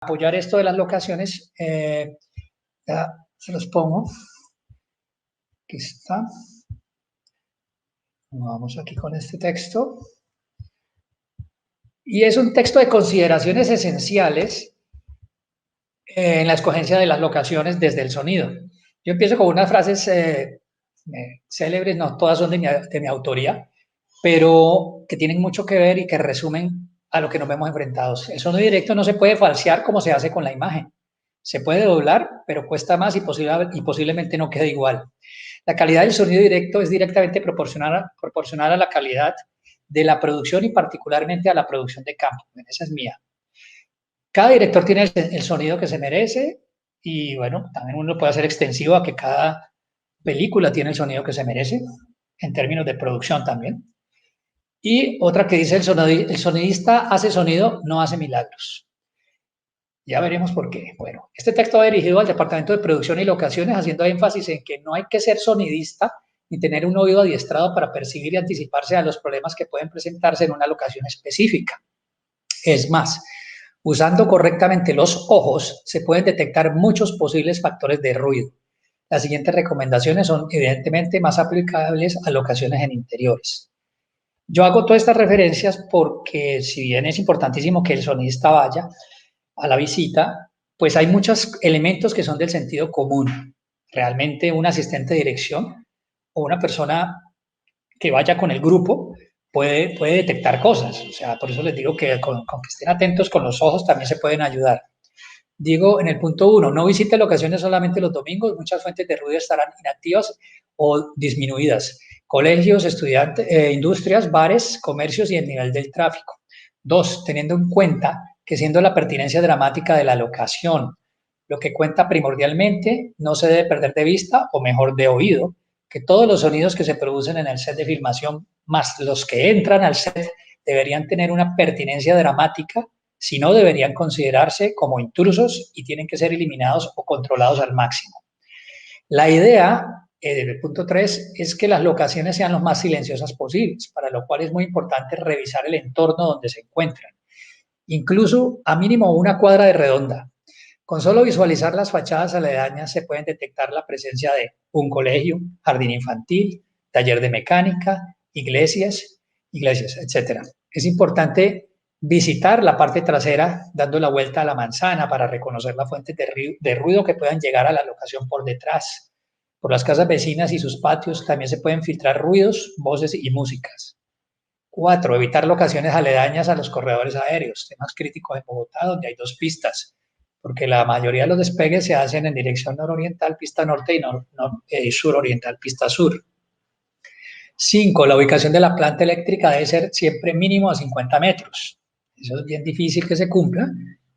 apoyar esto de las locaciones, ya se los pongo. Aquí está. Vamos aquí con este texto. Y es un texto de consideraciones esenciales en la escogencia de las locaciones desde el sonido. Yo empiezo con unas frases célebres, no todas son de mi autoría, pero que tienen mucho que ver y que resumen a lo que nos vemos enfrentados. El sonido directo no se puede falsear como se hace con la imagen. Se puede doblar, pero cuesta más y posiblemente no quede igual. La calidad del sonido directo es directamente proporcional a la calidad de la producción y particularmente a la producción de campo. Esa es mía. Cada director tiene el sonido que se merece y bueno, también uno puede hacer extensivo a que cada película tiene el sonido que se merece en términos de producción también. Y otra que dice el sonidista hace sonido, no hace milagros. Ya veremos por qué. Bueno, este texto va dirigido al Departamento de Producción y Locaciones, haciendo énfasis en que no hay que ser sonidista ni tener un oído adiestrado para percibir y anticiparse a los problemas que pueden presentarse en una locación específica. Es más, usando correctamente los ojos, se pueden detectar muchos posibles factores de ruido. Las siguientes recomendaciones son evidentemente más aplicables a locaciones en interiores. Yo hago todas estas referencias porque si bien es importantísimo que el sonidista vaya a la visita, pues hay muchos elementos que son del sentido común. Realmente un asistente de dirección o una persona que vaya con el grupo puede detectar cosas. O sea, por eso les digo que con que estén atentos con los ojos también se pueden ayudar. Digo, en el punto 1, no visite locaciones solamente los domingos, muchas fuentes de ruido estarán inactivas o disminuidas. Colegios, estudiantes, industrias, bares, comercios y el nivel del tráfico. 2, teniendo en cuenta que siendo la pertinencia dramática de la locación lo que cuenta primordialmente, no se debe perder de vista, o mejor de oído, que todos los sonidos que se producen en el set de filmación, más los que entran al set, deberían tener una pertinencia dramática, si no deberían considerarse como intrusos y tienen que ser eliminados o controlados al máximo. La idea, del punto 3, es que las locaciones sean lo más silenciosas posibles, para lo cual es muy importante revisar el entorno donde se encuentran, incluso a mínimo una cuadra de redonda. Con solo visualizar las fachadas aledañas se pueden detectar la presencia de un colegio, jardín infantil, taller de mecánica, iglesias, etc. Es importante visitar la parte trasera dando la vuelta a la manzana para reconocer las fuentes de ruido que puedan llegar a la locación por detrás. Por las casas vecinas y sus patios también se pueden filtrar ruidos, voces y músicas. 4. Evitar locaciones aledañas a los corredores aéreos, temas críticos en Bogotá, donde hay 2 pistas, porque la mayoría de los despegues se hacen en dirección nororiental, pista norte, y suroriental, pista sur. 5. La ubicación de la planta eléctrica debe ser siempre mínimo a 50 metros. Eso es bien difícil que se cumpla,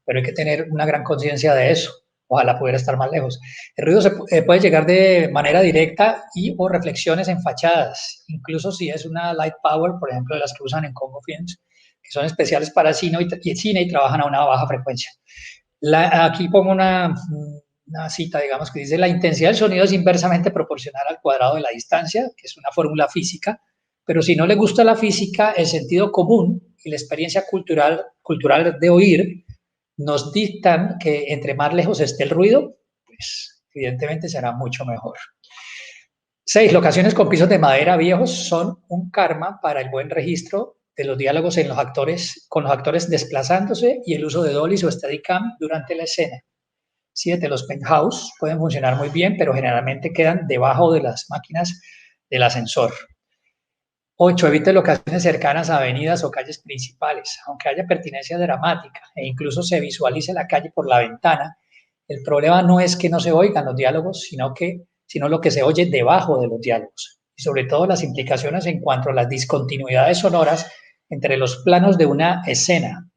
pero hay que tener una gran conciencia de eso. Ojalá pudiera estar más lejos. El ruido puede llegar de manera directa y o reflexiones en fachadas, incluso si es una light power, por ejemplo, de las que usan en Congo Films, que son especiales para cine y trabajan a una baja frecuencia. Aquí pongo una cita, digamos, que dice: la intensidad del sonido es inversamente proporcional al cuadrado de la distancia, que es una fórmula física, pero si no le gusta la física, el sentido común y la experiencia cultural de oír nos dictan que entre más lejos esté el ruido, pues evidentemente será mucho mejor. 6. Locaciones con pisos de madera viejos son un karma para el buen registro de los diálogos con los actores desplazándose y el uso de dollies o steadicam durante la escena. 7. Los penthouse pueden funcionar muy bien, pero generalmente quedan debajo de las máquinas del ascensor. 8. Evite locaciones cercanas a avenidas o calles principales. Aunque haya pertinencia dramática e incluso se visualice la calle por la ventana, el problema no es que no se oigan los diálogos, sino lo que se oye debajo de los diálogos. Y sobre todo las implicaciones en cuanto a las discontinuidades sonoras entre los planos de una escena.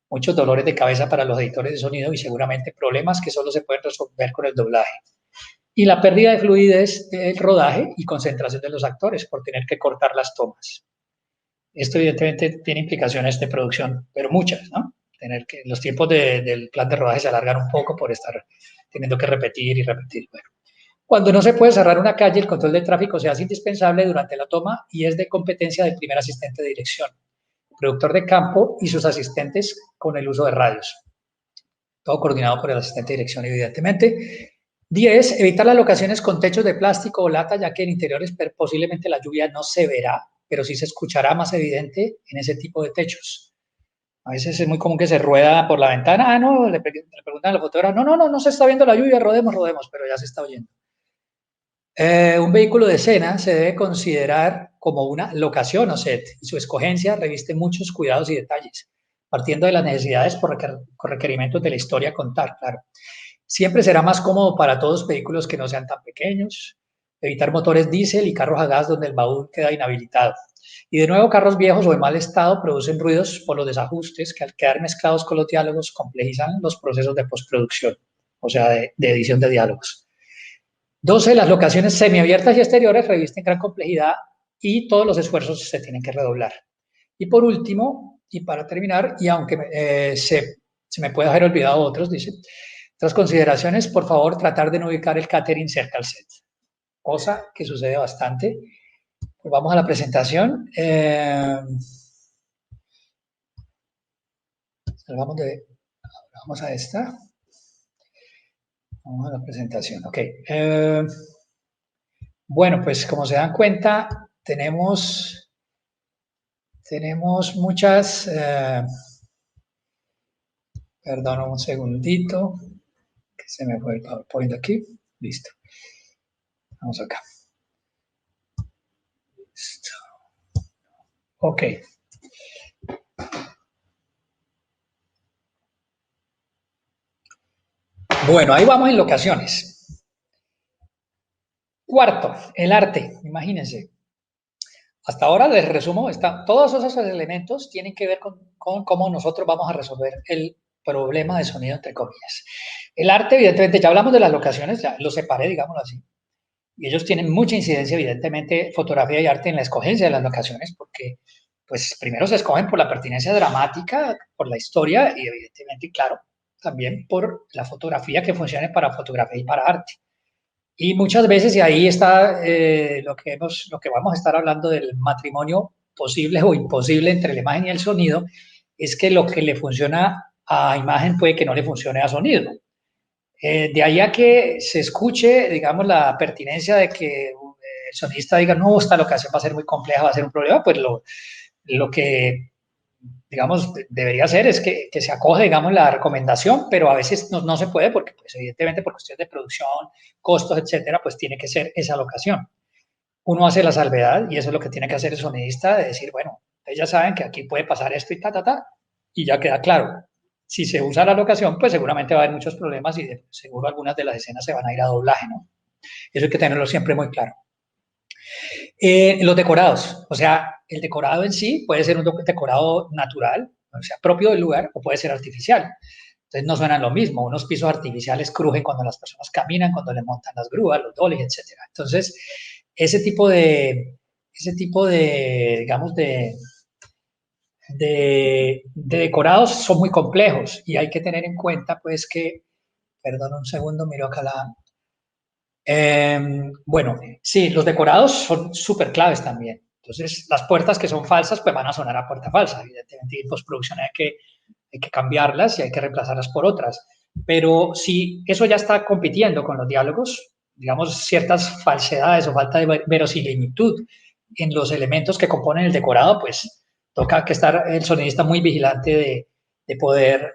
Muchos dolores de cabeza para los editores de sonido y seguramente problemas que solo se pueden resolver con el doblaje. Y la pérdida de fluidez del rodaje y concentración de los actores por tener que cortar las tomas. Esto evidentemente tiene implicaciones de producción, pero muchas, ¿no? Los tiempos del plan de rodaje se alargan un poco por estar teniendo que repetir y repetir. Bueno, cuando no se puede cerrar una calle, el control del tráfico se hace indispensable durante la toma y es de competencia del primer asistente de dirección, productor de campo y sus asistentes con el uso de radios. todo coordinado por el asistente de dirección, evidentemente. 10, evitar las locaciones con techos de plástico o lata, ya que en interiores posiblemente la lluvia no se verá, pero sí se escuchará más evidente en ese tipo de techos. A veces es muy común que se rueda por la ventana. Ah, no, le preguntan al fotógrafo, no se está viendo la lluvia, rodemos, pero ya se está oyendo. Un vehículo de escena se debe considerar como una locación o set, y su escogencia reviste muchos cuidados y detalles, partiendo de las necesidades por requerimientos de la historia a contar, claro. Siempre será más cómodo para todos vehículos que no sean tan pequeños, evitar motores diésel y carros a gas donde el baúl queda inhabilitado. Y de nuevo, carros viejos o en mal estado producen ruidos por los desajustes que al quedar mezclados con los diálogos complejizan los procesos de postproducción, o sea, de edición de diálogos. 12, las locaciones semiabiertas y exteriores revisten gran complejidad y todos los esfuerzos se tienen que redoblar. Y por último, y para terminar, y aunque se me puede haber olvidado otros, dice, otras consideraciones, por favor, tratar de no ubicar el catering cerca al set, cosa que sucede bastante. Pues vamos a la presentación. Vamos a esta. Vamos a la presentación, ok. Bueno, pues como se dan cuenta, tenemos muchas... perdón un segundito, que se me fue el PowerPoint aquí. Listo. Vamos acá. Listo. Ok. Bueno, ahí vamos en locaciones. Cuarto, el arte. Imagínense. Hasta ahora les resumo, todos esos elementos tienen que ver con cómo nosotros vamos a resolver el problema de sonido, entre comillas. El arte, evidentemente, ya hablamos de las locaciones, ya lo separé, digámoslo así. Y ellos tienen mucha incidencia, evidentemente, fotografía y arte en la escogencia de las locaciones, porque, pues, primero se escogen por la pertinencia dramática, por la historia y, evidentemente, claro, también por la fotografía que funcione para fotografía y para arte. Y muchas veces, y ahí está lo que vamos a estar hablando del matrimonio posible o imposible entre la imagen y el sonido, es que lo que le funciona a imagen puede que no le funcione a sonido. De ahí a que se escuche, digamos, la pertinencia de que el sonidista diga, no, esta locación va a ser muy compleja, va a ser un problema, pues lo que, digamos, debería ser es que se acoge, digamos, la recomendación, pero a veces no se puede porque, pues, evidentemente, por cuestiones de producción, costos, etcétera, pues tiene que ser esa locación. Uno hace la salvedad y eso es lo que tiene que hacer el sonidista, de decir, bueno, ustedes ya saben que aquí puede pasar esto y y ya queda claro. Si se usa la locación, pues seguramente va a haber muchos problemas y seguro algunas de las escenas se van a ir a doblaje, ¿no? Eso hay que tenerlo siempre muy claro. Los decorados, o sea, el decorado en sí puede ser un decorado natural, o sea, propio del lugar, o puede ser artificial. Entonces no suenan lo mismo. Unos pisos artificiales crujen cuando las personas caminan, cuando le montan las grúas, los dollies, etc. Entonces, ese tipo de digamos, de decorados son muy complejos y hay que tener en cuenta, pues, que, perdón un segundo, miro acá la... bueno, sí, los decorados son súper claves también. Entonces, las puertas que son falsas, pues van a sonar a puerta falsa. Evidentemente, en postproducción hay que cambiarlas y hay que reemplazarlas por otras. Pero si eso ya está compitiendo con los diálogos, digamos, ciertas falsedades o falta de verosimilitud en los elementos que componen el decorado, pues toca que estar el sonidista muy vigilante de poder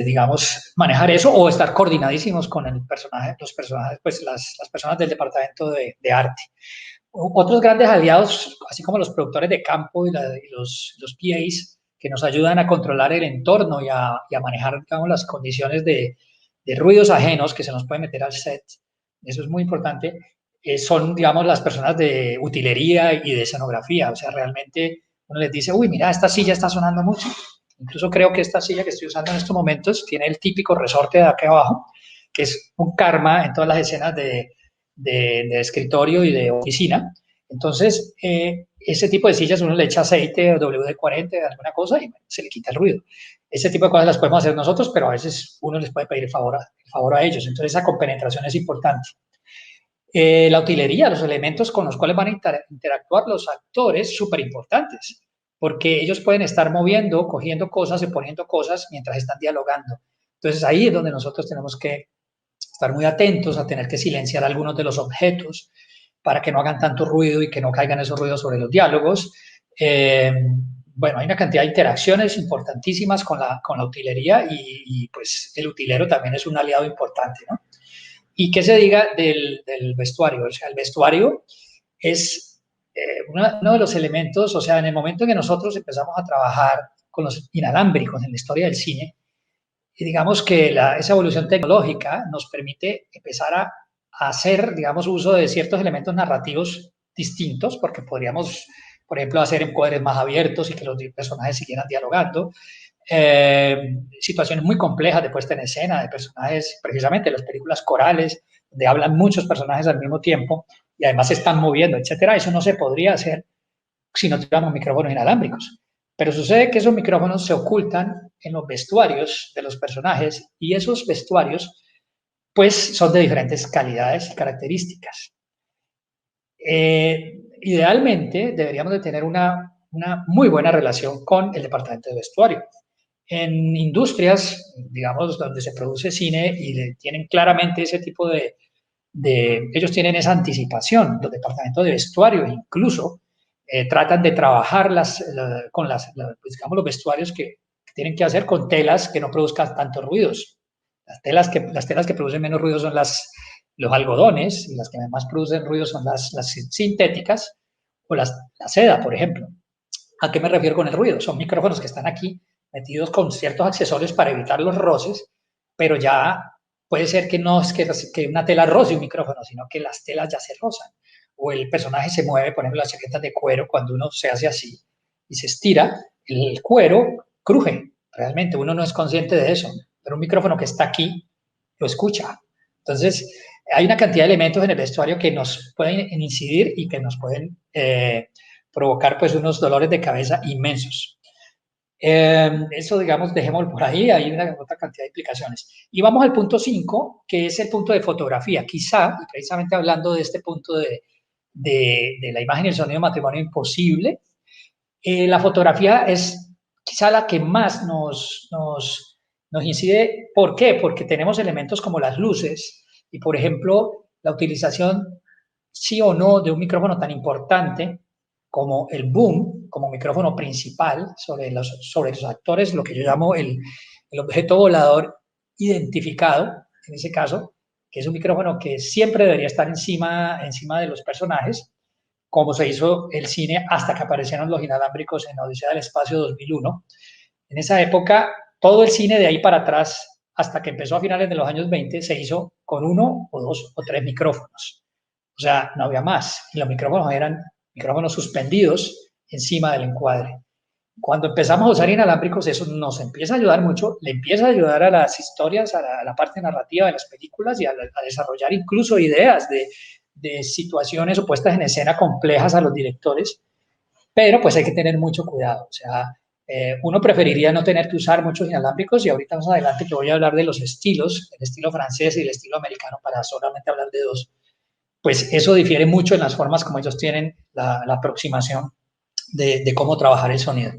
digamos, manejar eso o estar coordinadísimos con el personaje, los personajes, pues las personas del departamento de arte. Otros grandes aliados, así como los productores de campo y los PAs, que nos ayudan a controlar el entorno y a manejar, digamos, las condiciones de ruidos ajenos que se nos pueden meter al set, eso es muy importante, son, digamos, las personas de utilería y de escenografía. O sea, realmente uno les dice, uy, mira, esta silla está sonando mucho. Incluso creo que esta silla que estoy usando en estos momentos tiene el típico resorte de aquí abajo, que es un karma en todas las escenas de escritorio y de oficina. Entonces, ese tipo de sillas uno le echa aceite o WD-40, alguna cosa, y se le quita el ruido. Ese tipo de cosas las podemos hacer nosotros, pero a veces uno les puede pedir el favor a ellos. Entonces, esa compenetración es importante. La utilería, los elementos con los cuales van a interactuar los actores, súper importantes. porque ellos pueden estar moviendo, cogiendo cosas y poniendo cosas mientras están dialogando. Entonces ahí es donde nosotros tenemos que estar muy atentos a tener que silenciar algunos de los objetos para que no hagan tanto ruido y que no caigan esos ruidos sobre los diálogos. Eh, bueno, hay una cantidad de interacciones importantísimas con la utilería y, pues el utilero también es un aliado importante, ¿no? Y qué se diga del vestuario, o sea, el vestuario es uno de los elementos, o sea, en el momento en que nosotros empezamos a trabajar con los inalámbricos en la historia del cine, y digamos que esa evolución tecnológica nos permite empezar a hacer, digamos, uso de ciertos elementos narrativos distintos, porque podríamos, por ejemplo, hacer encuadres más abiertos y que los personajes siguieran dialogando. Situaciones muy complejas de puesta en escena de personajes, precisamente las películas corales, donde hablan muchos personajes al mismo tiempo y además se están moviendo, etcétera. Eso no se podría hacer si no tuviéramos micrófonos inalámbricos. Pero sucede que esos micrófonos se ocultan en los vestuarios de los personajes y esos vestuarios pues son de diferentes calidades y características. Idealmente deberíamos de tener una muy buena relación con el departamento de vestuario. En industrias, digamos, donde se produce cine y tienen claramente ese tipo ellos tienen esa anticipación, los departamentos de vestuario incluso tratan de trabajar con pues, digamos, los vestuarios que tienen que hacer con telas que no produzcan tantos ruidos. Las telas que producen menos ruido son los algodones y las que más producen ruido son las sintéticas o la seda, por ejemplo. ¿A qué me refiero con el ruido? Son micrófonos que están aquí metidos con ciertos accesorios para evitar los roces, pero ya puede ser que no es que una tela roce un micrófono, sino que las telas ya se rozan. O el personaje se mueve, por ejemplo, las chaquetas de cuero, cuando uno se hace así y se estira, el cuero cruje. Realmente uno no es consciente de eso, pero un micrófono que está aquí lo escucha. Entonces, hay una cantidad de elementos en el vestuario que nos pueden incidir y que nos pueden provocar pues unos dolores de cabeza inmensos. Eso, digamos, dejémoslo por ahí, hay una otra cantidad de implicaciones. Y vamos al punto 5, que es el punto de fotografía. Quizá, y precisamente hablando de este punto de la imagen y el sonido de matrimonio imposible, la fotografía es quizá la que más nos incide. ¿Por qué? Porque tenemos elementos como las luces y, por ejemplo, la utilización, sí o no, de un micrófono tan importante como el boom, como micrófono principal sobre los actores, lo que yo llamo el objeto volador identificado, en ese caso, que es un micrófono que siempre debería estar encima de los personajes, como se hizo el cine hasta que aparecieron los inalámbricos en Odisea del Espacio 2001. En esa época, todo el cine de ahí para atrás, hasta que empezó a finales de los años 20, se hizo con uno o dos o tres micrófonos. O sea, no había más. Y los micrófonos eran micrófonos suspendidos encima del encuadre. Cuando empezamos a usar inalámbricos, eso nos empieza a ayudar mucho, le empieza a ayudar a las historias, a la parte narrativa de las películas y a desarrollar incluso ideas de situaciones o puestas en escena complejas a los directores, pero pues hay que tener mucho cuidado. O sea, uno preferiría no tener que usar muchos inalámbricos y ahorita más adelante que voy a hablar de los estilos, el estilo francés y el estilo americano para solamente hablar de dos, pues eso difiere mucho en las formas como ellos tienen la aproximación de cómo trabajar el sonido.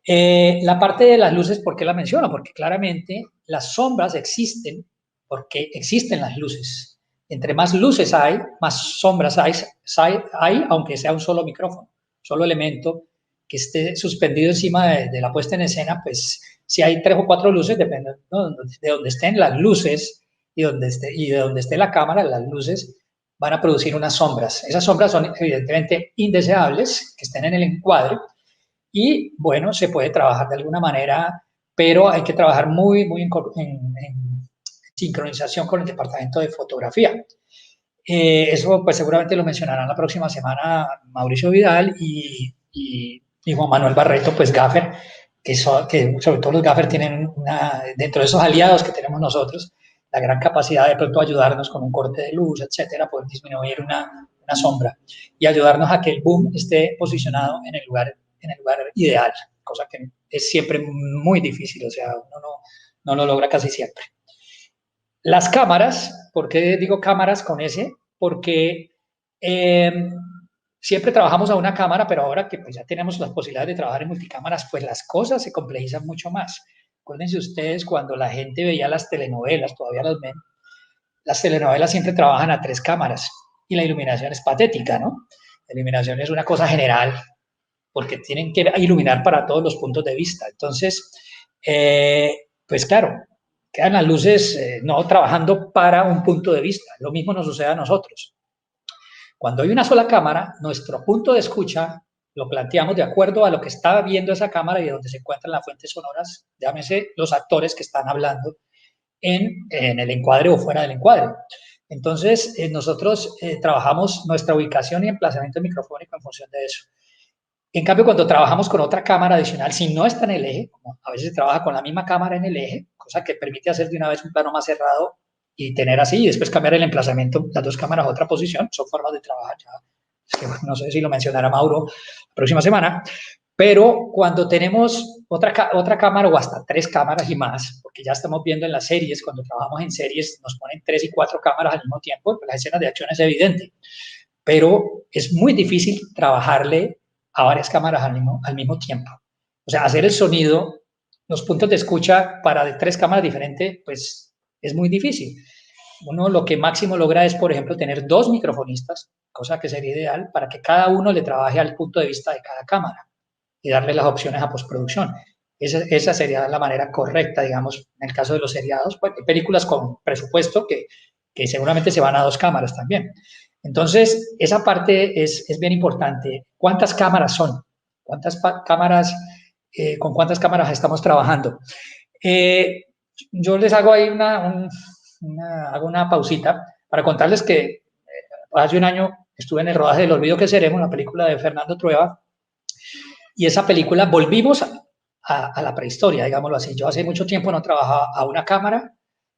La parte de las luces, ¿por qué la menciono? Porque claramente las sombras existen porque existen las luces. Entre más luces hay, más sombras hay, aunque sea un solo micrófono, solo elemento que esté suspendido encima de la puesta en escena, pues si hay 3 o 4 luces, dependiendo, ¿no?, de donde estén las luces y de donde esté la cámara, las luces van a producir unas sombras. Esas sombras son evidentemente indeseables, que estén en el encuadre, y bueno, se puede trabajar de alguna manera, pero hay que trabajar muy en sincronización con el departamento de fotografía. Eso pues seguramente lo mencionarán la próxima semana Mauricio Vidal y Juan Manuel Barreto, pues gaffer, que sobre todo los gaffer tienen dentro de esos aliados que tenemos nosotros, la gran capacidad de pronto ayudarnos con un corte de luz, etcétera, poder disminuir una sombra y ayudarnos a que el boom esté posicionado en el lugar ideal, cosa que es siempre muy difícil, o sea, uno no lo logra casi siempre. Las cámaras, ¿por qué digo cámaras con S? Porque siempre trabajamos a una cámara, pero ahora que pues ya tenemos las posibilidades de trabajar en multicámaras, pues las cosas se complejizan mucho más. Acuérdense ustedes cuando la gente veía las telenovelas, todavía las ven, las telenovelas siempre trabajan a 3 cámaras y la iluminación es patética, ¿no? La iluminación es una cosa general porque tienen que iluminar para todos los puntos de vista. Entonces, pues claro, quedan las luces no trabajando para un punto de vista. Lo mismo nos sucede a nosotros. Cuando hay una sola cámara, nuestro punto de escucha lo planteamos de acuerdo a lo que está viendo esa cámara y de donde se encuentran las fuentes sonoras, llámese los actores que están hablando en el encuadre o fuera del encuadre. Entonces, nosotros trabajamos nuestra ubicación y emplazamiento microfónico en función de eso. En cambio, cuando trabajamos con otra cámara adicional, si no está en el eje, como a veces se trabaja con la misma cámara en el eje, cosa que permite hacer de una vez un plano más cerrado y tener así, y después cambiar el emplazamiento, las 2 cámaras a otra posición, son formas de trabajar ya. Es que no sé si lo mencionará Mauro la próxima semana, pero cuando tenemos otra cámara o hasta 3 cámaras y más, porque ya estamos viendo en las series, cuando trabajamos en series nos ponen 3 y 4 cámaras al mismo tiempo, pues las escenas de acción es evidente, pero es muy difícil trabajarle a varias cámaras al mismo tiempo. O sea, hacer el sonido, los puntos de escucha para de 3 cámaras diferentes, pues es muy difícil. Uno lo que máximo logra es, por ejemplo, tener 2 microfonistas, cosa que sería ideal para que cada uno le trabaje al punto de vista de cada cámara y darle las opciones a postproducción. Esa sería la manera correcta, digamos, en el caso de los seriados, pues, películas con presupuesto que seguramente se van a 2 cámaras también. Entonces, esa parte es bien importante. ¿Cuántas cámaras son? ¿Cuántas cámaras, con cuántas cámaras estamos trabajando? Yo les hago ahí hago una pausita para contarles que hace un año estuve en el rodaje del Olvido que Seremos, una película de Fernando Trueba, y esa película volvimos a la prehistoria, digámoslo así. Yo hace mucho tiempo no trabajaba a una cámara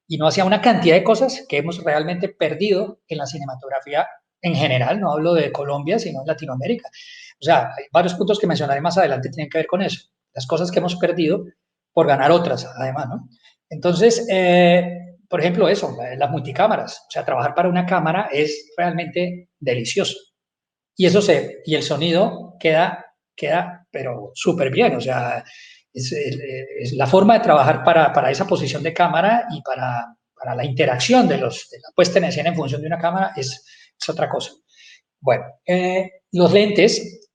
y no hacía una cantidad de cosas que hemos realmente perdido en la cinematografía en general, no hablo de Colombia, sino en Latinoamérica. O sea, hay varios puntos que mencionaré más adelante que tienen que ver con eso. Las cosas que hemos perdido por ganar otras, además, ¿no? Entonces, por ejemplo, eso, las multicámaras. O sea, trabajar para una cámara es realmente delicioso. Y el sonido queda pero súper bien. O sea, es la forma de trabajar para esa posición de cámara y para la interacción de la puesta en escena en función de una cámara es otra cosa. Bueno, los lentes,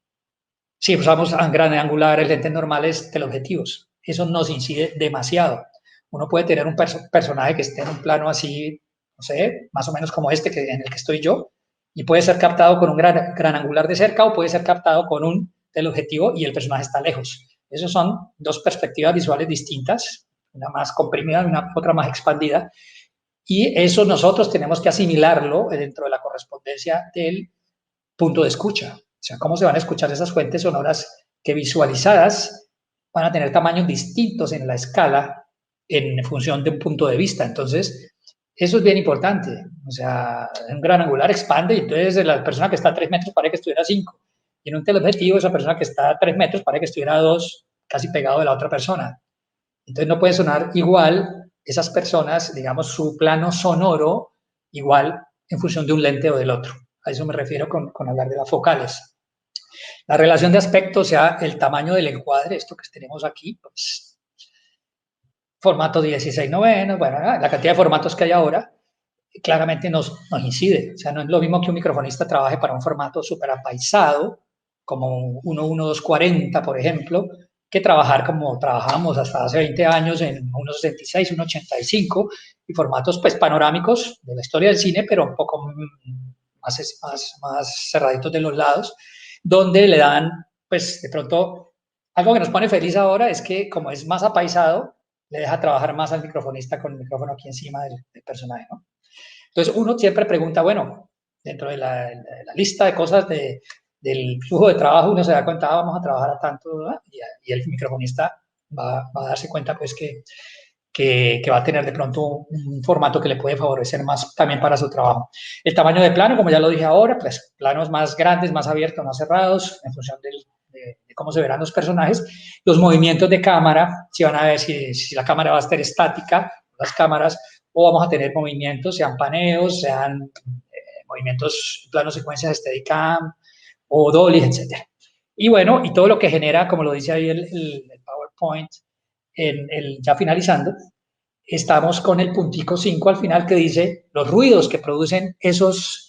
si usamos grandes angulares, lentes normales, teleobjetivos, eso nos incide demasiado. Uno puede tener un personaje que esté en un plano así, no sé, más o menos como este en el que estoy yo, y puede ser captado con un gran angular de cerca o puede ser captado con un teleobjetivo y el personaje está lejos. Esas son 2 perspectivas visuales distintas, una más comprimida y otra más expandida, y eso nosotros tenemos que asimilarlo dentro de la correspondencia del punto de escucha. O sea, cómo se van a escuchar esas fuentes sonoras que visualizadas van a tener tamaños distintos en la escala en función de un punto de vista. Entonces, eso es bien importante. O sea, un gran angular expande y entonces la persona que está a 3 metros parece que estuviera a 5. Y en un teleobjetivo, esa persona que está a 3 metros parece que estuviera a 2, casi pegado de la otra persona. Entonces, no puede sonar igual esas personas, digamos, su plano sonoro igual en función de un lente o del otro. A eso me refiero con hablar de las focales. La relación de aspecto, o sea, el tamaño del encuadre, esto que tenemos aquí, pues, formato 16 novenos, bueno, la cantidad de formatos que hay ahora, claramente nos incide. O sea, no es lo mismo que un microfonista trabaje para un formato súper apaisado, como 1.1.240, por ejemplo, que trabajar como trabajábamos hasta hace 20 años en 1.66, 1.85 y formatos pues panorámicos de la historia del cine, pero un poco más cerraditos de los lados, donde le dan, pues de pronto, algo que nos pone feliz ahora es que como es más apaisado, le deja trabajar más al microfonista con el micrófono aquí encima del personaje, ¿no? Entonces uno siempre pregunta, bueno, dentro de la lista de cosas del flujo de trabajo, uno se da cuenta, vamos a trabajar a tanto, ¿verdad? Y el microfonista va a darse cuenta pues que va a tener de pronto un formato que le puede favorecer más también para su trabajo. El tamaño de plano, como ya lo dije ahora, pues planos más grandes, más abiertos, más cerrados, en función de cómo se verán los personajes. Los movimientos de cámara, si van a ver si la cámara va a estar estática, las cámaras, o vamos a tener movimientos, sean paneos, sean movimientos, planos, secuencias, Steadicam, o Dolly, etcétera. Y bueno, y todo lo que genera, como lo dice ahí el PowerPoint, ya finalizando, estamos con el puntico 5 al final que dice los ruidos que producen esos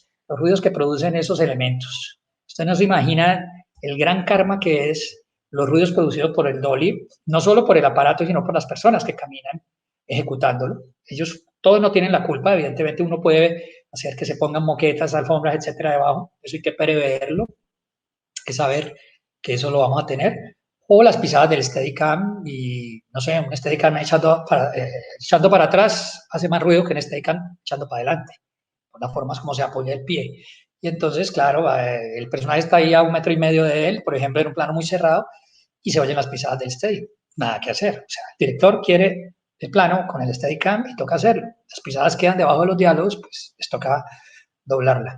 elementos. Usted no se imagina el gran karma que es los ruidos producidos por el dolly, no solo por el aparato, sino por las personas que caminan ejecutándolo. Ellos todos no tienen la culpa, evidentemente uno puede hacer que se pongan moquetas, alfombras, etcétera, debajo, eso hay que preverlo, hay que saber que eso lo vamos a tener, o las pisadas del Steadicam y, no sé, un Steadicam echando para atrás hace más ruido que un Steadicam echando para adelante, por las formas como se apoya el pie. Y entonces, claro, el personaje está ahí a 1,5 metros de él, por ejemplo, en un plano muy cerrado, y se oyen las pisadas del Steady. Nada que hacer. O sea, el director quiere el plano con el Steadicam y toca hacerlo. Las pisadas quedan debajo de los diálogos, pues les toca doblarla.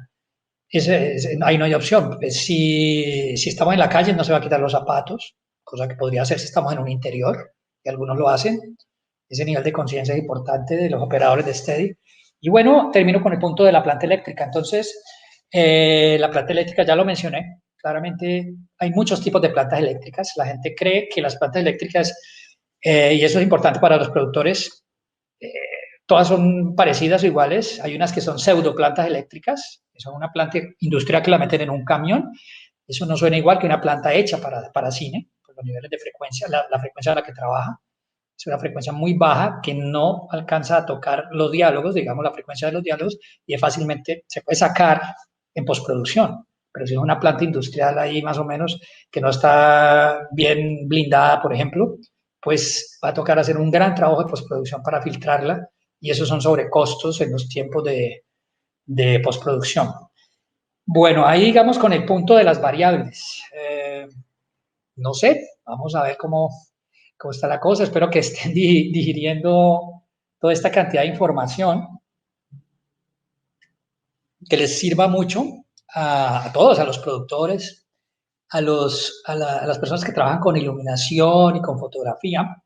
Ahí no hay opción. Si estamos en la calle no se va a quitar los zapatos, cosa que podría hacer si estamos en un interior, y algunos lo hacen. Ese nivel de conciencia es importante de los operadores de Steady. Y bueno, termino con el punto de la planta eléctrica. Entonces, la planta eléctrica ya lo mencioné. Claramente hay muchos tipos de plantas eléctricas. La gente cree que las plantas eléctricas, y eso es importante para los productores, eh, todas son parecidas o iguales. Hay unas que son pseudo plantas eléctricas, que son una planta industrial que la meten en un camión. Eso no suena igual que una planta hecha para cine, por los niveles de frecuencia, la frecuencia a la que trabaja. Es una frecuencia muy baja que no alcanza a tocar los diálogos, digamos, la frecuencia de los diálogos, y fácilmente se puede sacar en postproducción. Pero si es una planta industrial ahí más o menos que no está bien blindada, por ejemplo, pues va a tocar hacer un gran trabajo de postproducción para filtrarla y esos son sobrecostos en los tiempos de postproducción. Bueno, ahí digamos con el punto de las variables. No sé, vamos a ver cómo está la cosa. Espero que estén digiriendo toda esta cantidad de información, que les sirva mucho a todos, a los productores, a las personas que trabajan con iluminación y con fotografía.